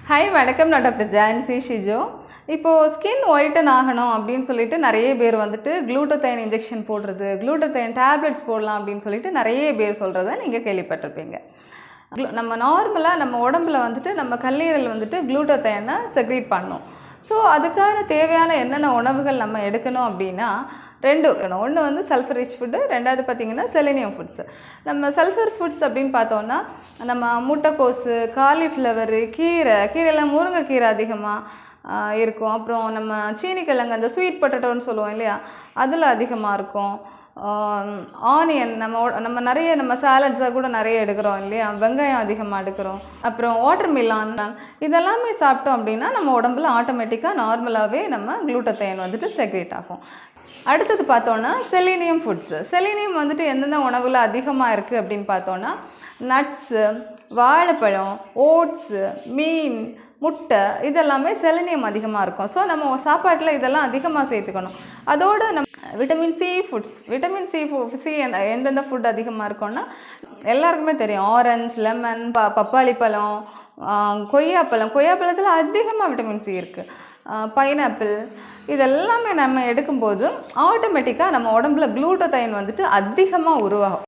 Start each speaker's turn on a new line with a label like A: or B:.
A: Hi வணக்கம், நான் doctor Jhansi Shijo. இப்போது ஸ்கின் ஒயிட்டன் ஆகணும் அப்படின்னு சொல்லிட்டு நிறைய பேர் வந்துட்டு க்ளூட்டோதைன் இன்ஜெக்ஷன் போடுறது, க்ளூட்டோதைன் டேப்லெட்ஸ் போடலாம் அப்படின்னு சொல்லிட்டு நிறைய பேர் சொல்கிறத நீங்கள் கேள்விப்பட்டிருப்பீங்க. நம்ம நார்மலாக நம்ம உடம்புல வந்துட்டு நம்ம கல்லீரல் வந்துட்டு க்ளூட்டோதைனை செக்ரீட் பண்ணும். ஸோ அதுக்கான தேவையான என்னென்ன உணவுகள் நம்ம எடுக்கணும் அப்படின்னா ஒன்று வந்து சல்ஃபர் ரிச் ஃபுட்டு, ரெண்டாவது பார்த்திங்கன்னா செலினியம் ஃபுட்ஸு. நம்ம சல்ஃபர் ஃபுட்ஸ் அப்படின்னு பார்த்தோன்னா நம்ம முட்டைக்கோஸு, காலிஃப்ளவரு, கீரைலாம் முருங்கைக்கீரை அதிகமாக இருக்கும். அப்புறம் நம்ம சீனிக்கிழங்கு அந்த ஸ்வீட் பொட்டேட்டோன்னு சொல்லுவோம் இல்லையா, அதில் அதிகமாக இருக்கும். ஆனியன் நம்ம நிறைய சாலட்ஸாக கூட நிறைய எடுக்கிறோம் இல்லையா, வெங்காயம் அதிகமாக எடுக்கிறோம். அப்புறம் வாட்டர் மிலான், இதெல்லாமே சாப்பிட்டோம் அப்படின்னா நம்ம உடம்புல ஆட்டோமேட்டிக்காக நார்மலாகவே நம்ம க்ளூட்டோதைன் வந்துட்டு செக்ரேட் ஆகும். அடுத்தது பார்த்தோன்னா செலினியம் ஃபுட்ஸு. செலினியம் வந்துட்டு எந்தெந்த உணவில் அதிகமாக இருக்குது அப்படின்னு பார்த்தோன்னா நட்ஸு, வாழைப்பழம், ஓட்ஸு, மீன், முட்டை, இதெல்லாமே செலினியம் அதிகமாக இருக்கும். ஸோ நம்ம சாப்பாட்டில் இதெல்லாம் அதிகமாக சேர்த்துக்கணும். அதோடு vitamin C foods, vitamin C எந்தெந்த ஃபுட் அதிகமாக இருக்கும்னா எல்லாருக்குமே தெரியும். ஆரஞ்சு, லெமன், பப்பாளி பழம், கொய்யாப்பழத்தில் அதிகமாக விட்டமின் சி இருக்குது. பைனாப்பிள், இதெல்லாமே நம்ம எடுக்கும்போது ஆட்டோமேட்டிக்காக நம்ம உடம்புல க்ளூட்டோதைன் வந்துட்டு அதிகமாக உருவாகும்.